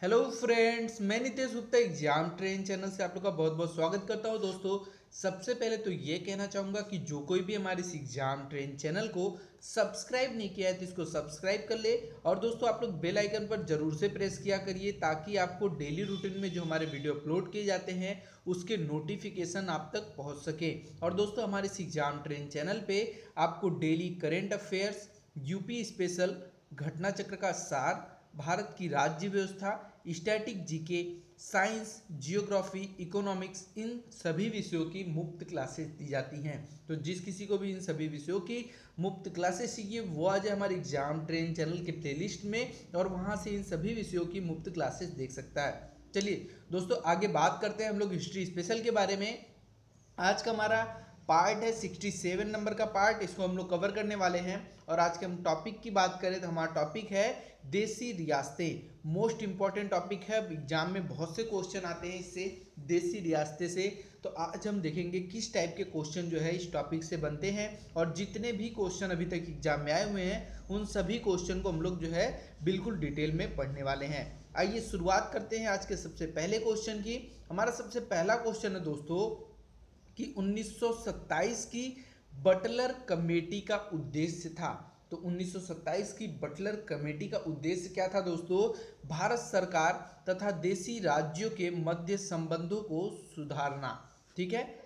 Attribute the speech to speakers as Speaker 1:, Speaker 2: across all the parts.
Speaker 1: Hello friends, मैं Nitesh Gupta exam train channel से आप लोग का बहुत बहुत स्वागत करता हूं। दोस्तों, सबसे पहले तो ये कहना चाहूँगा कि जो कोई भी हमारे इस एग्जाम ट्रेन चैनल को सब्सक्राइब नहीं किया है तो इसको सब्सक्राइब कर ले। और दोस्तों, आप लोग बेल आइकन पर जरूर से प्रेस किया करिए ताकि आपको डेली रूटीन में जो हमारे वीडियो अपलोड किए जाते हैं उसके नोटिफिकेशन आप तक पहुँच सके। और दोस्तों, हमारे इस एग्जाम ट्रेन चैनल पे आपको daily current affairs, UP special, घटना चक्र का सार, भारत की राज्य व्यवस्था, static GK, science, geography, economics, इन सभी विषयों की मुफ्त क्लासेस दी जाती हैं। तो जिस किसी को भी इन सभी विषयों की मुफ्त क्लासेस चाहिए वो आ जाए हमारे एग्जाम ट्रेन चैनल के प्लेलिस्ट में और वहाँ से इन सभी विषयों की मुफ्त क्लासेस देख सकता है। चलिए दोस्तों, आगे बात करते हैं हम लोग हिस्ट्री स्पेशल के बारे में। आज का हमारा पार्ट है 67 नंबर का पार्ट, इसको हम लोग कवर करने वाले हैं। और आज के हम टॉपिक की बात करें तो हमारा टॉपिक है देसी रियासतें। मोस्ट इंपॉर्टेंट टॉपिक है, एग्जाम में बहुत से क्वेश्चन आते हैं इससे, देसी रियासतें से। तो आज हम देखेंगे किस टाइप के क्वेश्चन जो है इस टॉपिक से बनते हैं और जितने भी क्वेश्चन अभी तक एग्जाम में आए हुए हैं उन सभी क्वेश्चन को हम लोग जो है बिल्कुल डिटेल में पढ़ने वाले हैं। आइए शुरुआत करते हैं आज के सबसे पहले क्वेश्चन की। हमारा सबसे पहला क्वेश्चन है दोस्तों कि 1927 की बटलर कमेटी का उद्देश्य था। तो 1927 की बटलर कमेटी का उद्देश्य क्या था दोस्तों? भारत सरकार तथा देशी राज्यों के मध्य संबंधों को सुधारना। ठीक है,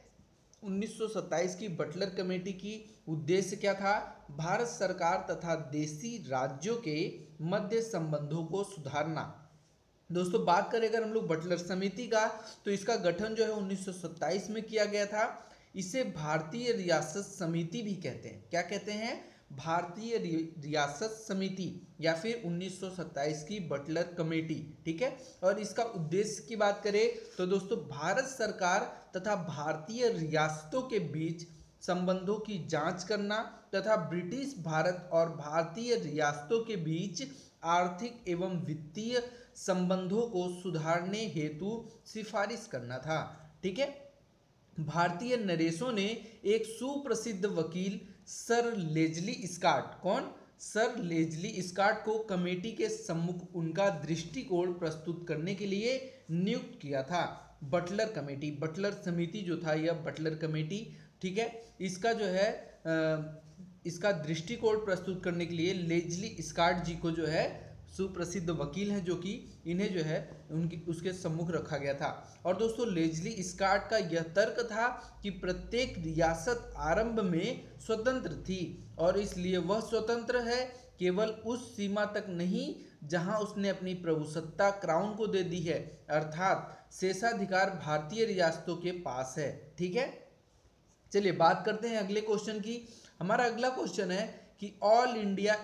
Speaker 1: 1927 की बटलर कमेटी की उद्देश्य क्या था? भारत सरकार तथा देशी राज्यों के मध्य संबंधों को सुधारना। दोस्तों, बात करें अगर हम लोग बटलर समिति का, तो इसका गठन जो है 1927 में किया गया था। इसे भारतीय रियासत समिति भी कहते हैं। क्या कहते हैं? भारतीय रियासत समिति या फिर 1927 की बटलर कमेटी। ठीक है, और इसका उद्देश्य की बात करें तो दोस्तों भारत सरकार तथा भारतीय रियासतों के बीच संबंधों की जांच करना तथा ब्रिटिश भारत और भारतीय रियासतों के बीच आर्थिक एवं वित्तीय संबंधों को सुधारने हेतु सिफारिश करना था। ठीक है, भारतीय नरेशों ने एक सुप्रसिद्ध वकील सर लेजली स्कॉट, कौन? सर लेजली स्कॉट को कमेटी के सम्मुख उनका दृष्टिकोण प्रस्तुत करने के लिए नियुक्त किया था। बटलर कमेटी, बटलर समिति जो था यह बटलर कमेटी, ठीक है, इसका जो है इसका दृष्टिकोण प्रस्तुत करने के लिए लेजली स्कॉट जी को जो है, सुप्रसिद्ध वकील हैं जो कि इन्हें जो है उनकी उसके सम्मुख रखा गया था। और दोस्तों, लेजली स्कॉट का यह तर्क था कि प्रत्येक रियासत आरंभ में स्वतंत्र थी और इसलिए वह स्वतंत्र है केवल उस सीमा तक नहीं जहां उसने अपनी प्रभुसत्ता क्राउन को दे दी है, अर्थात शेषाधिकार भारतीय रियासतों के पास है। ठीक है, चलिए बात करते हैं अगले क्वेश्चन की। हमारा अगला क्वेश्चन है कि all India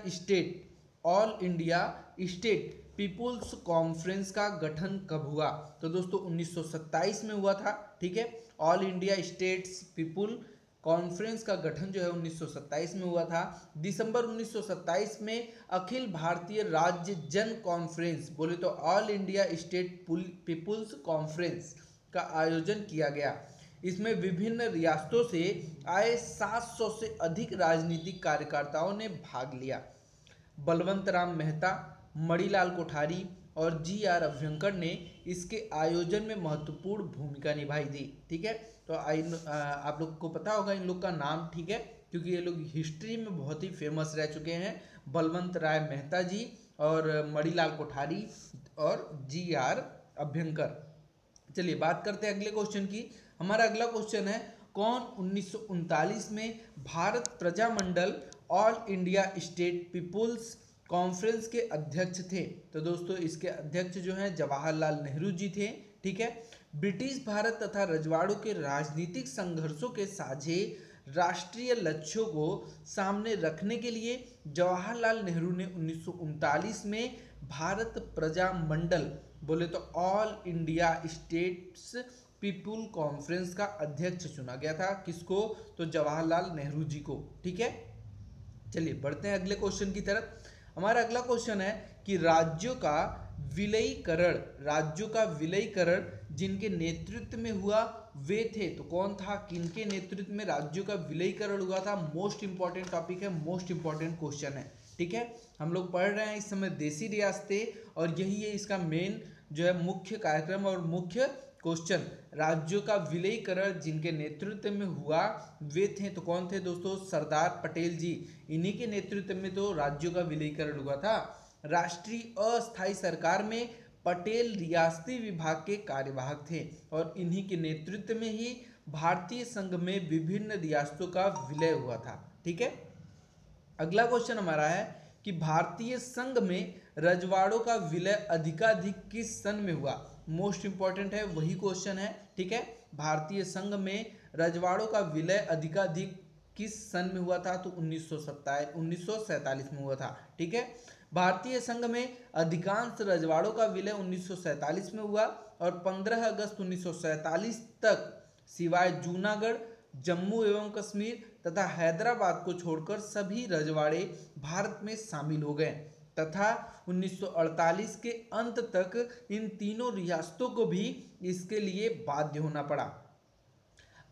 Speaker 1: state people's conference का गठन कब हुआ? तो दोस्तों 1927 में हुआ था। ठीक है, all India states people conference का गठन जो है 1927 में हुआ था। दिसंबर 1927 में अखिल भारतीय राज्य जन कॉन्फ्रेंस, बोले तो all India state people's conference का आयोजन किया गया। इसमें विभिन्न रियासतों से आए 700 से अधिक राजनीतिक कार्यकर्ताओं ने भाग लिया। बलवंत राम मेहता, मणिलाल कोठारी और जी.आर. अभ्यंकर ने इसके आयोजन में महत्वपूर्ण भूमिका निभाई थी। ठीक है, तो आप लोग को पता होगा इन लोग का नाम, ठीक है, क्योंकि ये लोग हिस्ट्री में बहुत ही फेमस रह चुके हैं, बलवंत राय मेहता जी और मणिलाल कोठारी और जी.आर. अभ्यंकर। चलिए बात करते हैं अगले क्वेश्चन की। हमारा अगला क्वेश्चन है, कौन 1939 में भारत Prajamandal all India state people's conference के अध्यक्ष थे? तो दोस्तों इसके अध्यक्ष जो हैं जवाहरलाल नेहरू जी थे। ठीक है, ब्रिटिश भारत तथा रजवाड़ों के राजनीतिक संघर्षों के साझे राष्ट्रीय लक्ष्यों को सामने रखने के लिए जवाहरलाल नेहरू ने 1939 में भारत प्रजामंडल, बोले तो all India states people conference का अध्यक्ष चुना गया था। किसको? तो जवाहरलाल नेहरू जी को। ठीक है, चलिए बढ़ते हैं अगले क्वेश्चन की तरफ। हमारा अगला क्वेश्चन है कि राज्यों का विलयीकरण जिनके नेतृत्व में हुआ वे थे। तो कौन था, किनके नेतृत्व में राज्यों का विलयीकरण हुआ था? मोस्ट इंपॉर्टेंट टॉपिक है, मोस्ट इंपॉर्टेंट क्वेश्चन है। ठीक है, हम लोग पढ़ रहे हैं इस समय देसी रियासतें और यही है इसका मेन जो है मुख्य कार्यक्रम और मुख्य क्वेश्चन राज्यों का विलयीकरण जिनके नेतृत्व में हुआ वे थे, तो कौन थे दोस्तों? सरदार पटेल जी। इन्हीं के नेतृत्व में तो राज्यों का विलयीकरण हुआ था। राष्ट्रीय अस्थायी सरकार में पटेल रियासती विभाग के कार्यवाहक थे और इन्हीं के नेतृत्व में ही भारतीय संघ में विभिन्न रियासतों का विलय हुआ था। ठीक है, अगला क्वेश्चन हमारा है कि भारतीय संघ में रजवाड़ों का विलय अधिकाधिक किस सन में हुआ? मोस्ट इंपॉर्टेंट है, वही क्वेश्चन है। ठीक है, भारतीय संघ में रजवाड़ों का विलय अधिकाधिक किस सन में हुआ था? तो 1947 में हुआ था। ठीक है, भारतीय संघ में अधिकांश रजवाड़ों का विलय 1947 में हुआ और 15 अगस्त 1947 तक सिवाय जूनागढ़, जम्मू एवं कश्मीर तथा हैदराबाद को छोड़कर सभी रजवाड़े भारत में शामिल हो गए तथा 1948 के अंत तक इन तीनों रियासतों को भी इसके लिए बाध्य होना पड़ा।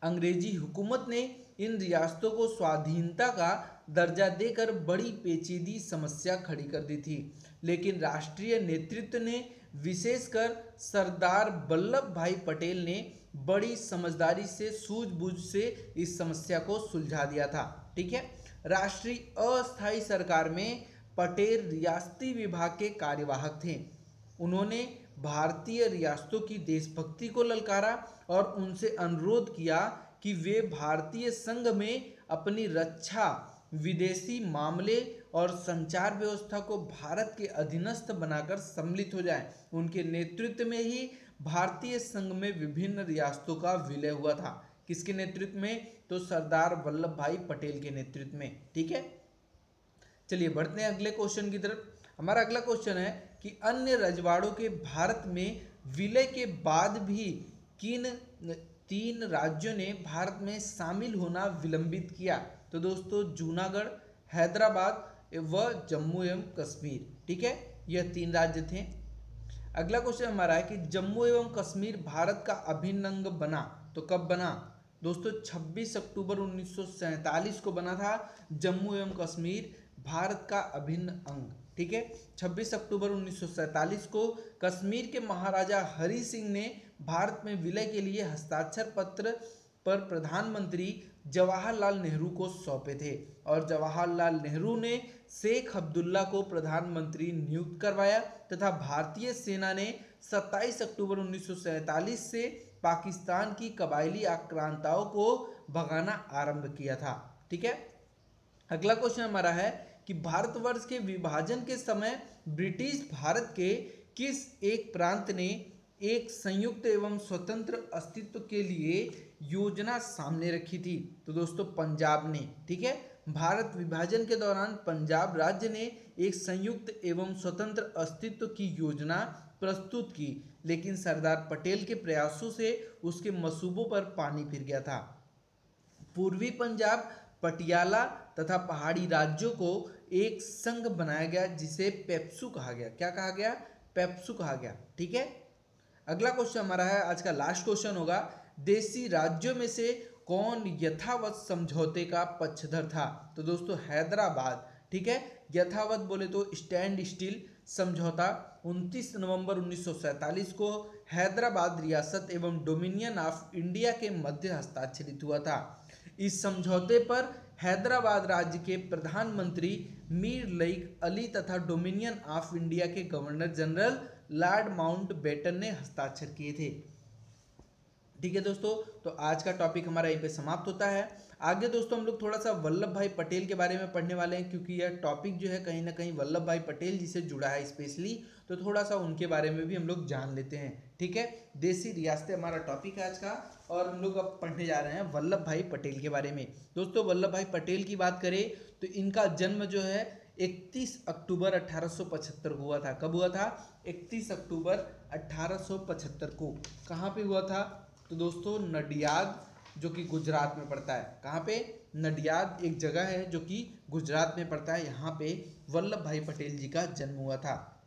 Speaker 1: अंग्रेजी हुकूमत ने इन रियासतों को स्वाधीनता का दर्जा देकर बड़ी पेचीदी समस्या खड़ी कर दी थी, लेकिन राष्ट्रीय नेतृत्व ने विशेषकर सरदार वल्लभ भाई पटेल ने बड़ी समझदारी से सूझबूझ से इस समस्या को सुलझा दिया था। ठीक है, राष्ट्रीय अस्थायी सरकार में पटेल रियासती विभाग के कार्यवाहक थे। उन्होंने भारतीय रियासतों की देशभक्ति को ललकारा और उनसे अनुरोध किया कि वे भारतीय संघ में अपनी रक्षा, विदेशी मामले और संचार व्यवस्था को भारत के अधीनस्थ बनाकर सम्मिलित हो जाएं। उनके नेतृत्व में ही भारतीय संघ में विभिन्न रियासतों का विलय हुआ था। किसके नेतृत्व में? तो सरदार वल्लभ भाई पटेल के नेतृत्व में। ठीक है, चलिए बढ़ते हैं अगले क्वेश्चन की तरफ। हमारा अगला क्वेश्चन है कि अन्य रजवाड़ों के भारत में विलय के बाद भी किन 3 राज्यों ने भारत में शामिल होना विलंबित किया? तो दोस्तों जूनागढ़, हैदराबाद व जम्मू एवं कश्मीर। ठीक है, यह 3 राज्य थे। अगला क्वेश्चन हमारा है कि जम्मू एवं कश्मीर भारत का अभिन्न अंग बना, तो कब बना? दोस्तों 26 अक्टूबर 1947 को बना था जम्मू एवं कश्मीर भारत का अभिन्न अंग। ठीक है, 26 अक्टूबर 1947 को कश्मीर के महाराजा हरि सिंह ने भारत में विलय के लिए हस्ताक्षर पत्र पर प्रधानमंत्री जवाहरलाल नेहरू को सौंपे थे और जवाहरलाल नेहरू ने शेख अब्दुल्ला को प्रधानमंत्री नियुक्त करवाया तथा भारतीय सेना ने 27 अक्टूबर 1947 से पाकिस्तान की कबायली आक्रांताओं को भगाना आरंभ किया था। ठीक है, अगला क्वेश्चन हमारा है कि भारतवर्ष के विभाजन के समय ब्रिटिश भारत के किस एक प्रांत ने एक संयुक्त एवं स्वतंत्र अस्तित्व के लिए योजना सामने रखी थी? तो दोस्तों पंजाब ने। ठीक है, भारत विभाजन के दौरान पंजाब राज्य ने एक संयुक्त एवं स्वतंत्र अस्तित्व की योजना प्रस्तुत की, लेकिन सरदार पटेल के प्रयासों से उसके मंसूबों पर पानी फिर गया था। पूर्वी पंजाब, पटियाला तथा पहाड़ी राज्यों को एक संघ बनाया गया जिसे पेप्सू कहा गया। क्या कहा गया? पेप्सू कहा गया। ठीक है, अगला क्वेश्चन हमारा है, आज का लास्ट क्वेश्चन होगा, देशी राज्यों में से कौन यथावत समझौते का पक्षधर था? तो दोस्तों हैदराबाद। ठीक है, यथावत बोले तो स्टैंड स्टिल समझौता 29 नवंबर 1947 को हैदराबाद रियासत एवं डोमिनियन ऑफ इंडिया के मध्य हस्ताक्षरित हुआ था। इस समझौते पर हैदराबाद राज्य के प्रधानमंत्री मीर लइक अली तथा डोमिनियन ऑफ इंडिया के गवर्नर जनरल लॉर्ड माउंटबेटन ने हस्ताक्षर किए थे। ठीक है दोस्तों, तो आज का टॉपिक हमारा यहीं पे समाप्त होता है। आगे दोस्तों हम लोग थोड़ा सा वल्लभ भाई पटेल के बारे में पढ़ने वाले हैं, क्योंकि यह टॉपिक जो है कहीं ना कहीं वल्लभ भाई पटेल जी से जुड़ा है स्पेशली, तो थोड़ा सा उनके बारे में भी हम लोग जान लेते हैं। ठीक है, देशी रियासतें हमारा टॉपिक है आज का, और हम लोग अब पढ़ने जा रहे हैं वल्लभ भाई पटेल के बारे में। दोस्तों वल्लभ भाई पटेल की बात करें तो इनका जन्म जो है 31 अक्टूबर 1875 को हुआ था। कब हुआ था? 31 अक्टूबर 1875 को। कहाँ पे हुआ था? तो दोस्तों नडियाद, जो कि गुजरात में पड़ता है। कहाँ पे? नडियाद एक जगह है जो कि गुजरात में पड़ता है, यहाँ पे वल्लभ भाई पटेल जी का जन्म हुआ था।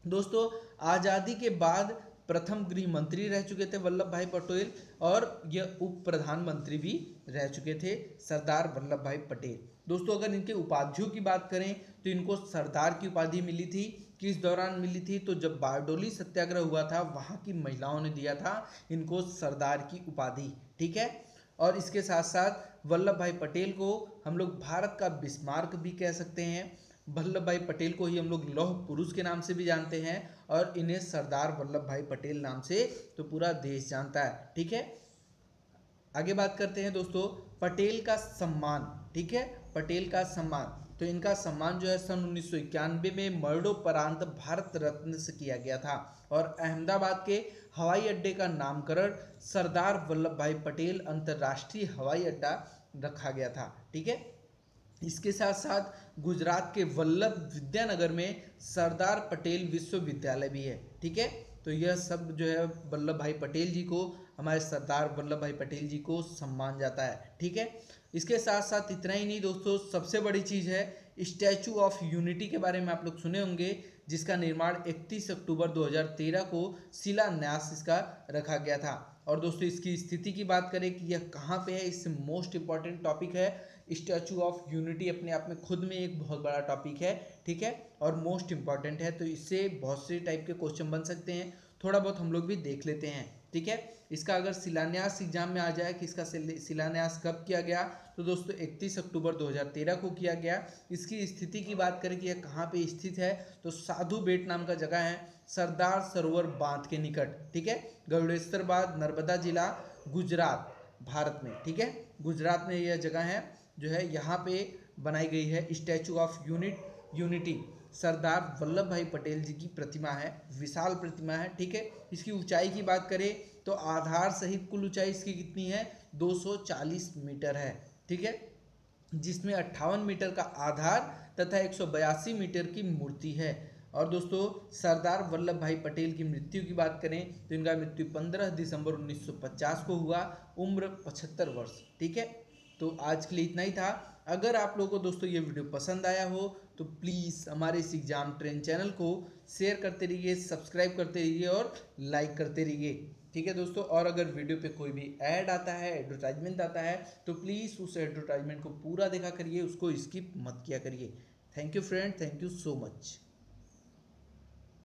Speaker 1: दोस्तों आज़ादी के बाद प्रथम गृह मंत्री रह चुके थे वल्लभ भाई पटेल, और यह उप प्रधानमंत्री भी रह चुके थे सरदार वल्लभ भाई पटेल। दोस्तों अगर इनके उपाधियों की बात करें तो इनको सरदार की उपाधि मिली थी, किस दौरान मिली थी? तो जब बारडोली सत्याग्रह हुआ था वहाँ की महिलाओं ने दिया था इनको सरदार की उपाधि। ठीक है। और इसके साथ साथ वल्लभ भाई पटेल को हम लोग भारत का बिस्मार्क भी कह सकते हैं। वल्लभ भाई पटेल को ही हम लोग लौह पुरुष के नाम से भी जानते हैं और इन्हें सरदार वल्लभ भाई पटेल नाम से तो पूरा देश जानता है। ठीक है। आगे बात करते हैं दोस्तों पटेल का सम्मान। ठीक है, पटेल का सम्मान। तो इनका सम्मान जो है सन 1991 में मरणोपरांत भारत रत्न से किया गया था और अहमदाबाद के हवाई अड्डे का नामकरण सरदार वल्लभ भाई पटेल अंतर्राष्ट्रीय हवाई अड्डा रखा गया था। ठीक है। इसके साथ साथ गुजरात के वल्लभ विद्यानगर में सरदार पटेल विश्वविद्यालय भी है। ठीक है। तो यह सब जो है वल्लभ भाई पटेल जी को, हमारे सरदार वल्लभ भाई पटेल जी को सम्मान जाता है। ठीक है। इसके साथ साथ इतना ही नहीं दोस्तों, सबसे बड़ी चीज़ है स्टैचू ऑफ यूनिटी के बारे में आप लोग सुने होंगे, जिसका निर्माण 31 अक्टूबर 2013 को शिलान्यास इसका रखा गया था। और दोस्तों इसकी स्थिति की बात करें कि यह कहाँ पे है, इससे मोस्ट इंपॉर्टेंट टॉपिक है। स्टैचू ऑफ यूनिटी अपने आप में खुद में एक बहुत बड़ा टॉपिक है। ठीक है। और मोस्ट इंपॉर्टेंट है, तो इससे बहुत से टाइप के क्वेश्चन बन सकते हैं, थोड़ा बहुत हम लोग भी देख लेते हैं। ठीक है। इसका अगर शिलान्यास एग्जाम में आ जाए कि इसका शिलान्यास कब किया गया, तो दोस्तों 31 अक्टूबर 2013 को किया गया। इसकी स्थिति की बात करें कि यह कहाँ पे स्थित है, तो साधु बेट नाम का जगह है, सरदार सरोवर बांध के निकट। ठीक है। गरुड़ेश्वरबाद, नर्मदा जिला, गुजरात, भारत में। ठीक है। गुजरात में यह जगह है जो है, यहाँ पे बनाई गई है statue of unity. Sardar Vallabh भाई पटेल जी की प्रतिमा है, विशाल प्रतिमा है। ठीक है। इसकी ऊंचाई की बात करें तो आधार सहित कुल ऊंचाई इसकी कितनी है, 240 मीटर है। ठीक है। जिसमें 58 मीटर का आधार तथा 182 मीटर की मूर्ति है। और दोस्तों सरदार वल्लभ भाई पटेल की मृत्यु की बात करें तो इनका मृत्यु 15 दिसंबर 1950 को हुआ, उम्र 75 वर्ष। ठीक है। तो आज के लिए इतना ही था। अगर आप लोगों को दोस्तों ये वीडियो पसंद आया हो तो प्लीज़ हमारे इस एग्जाम ट्रेन चैनल को शेयर करते रहिए, सब्सक्राइब करते रहिए और लाइक करते रहिए। ठीक है दोस्तों। और अगर वीडियो पे कोई भी ऐड आता है, एडवर्टाइजमेंट आता है, तो प्लीज़ उस एडवर्टाइजमेंट को पूरा देखा करिए, उसको स्किप मत किया करिए। Thank you friend, thank you so much.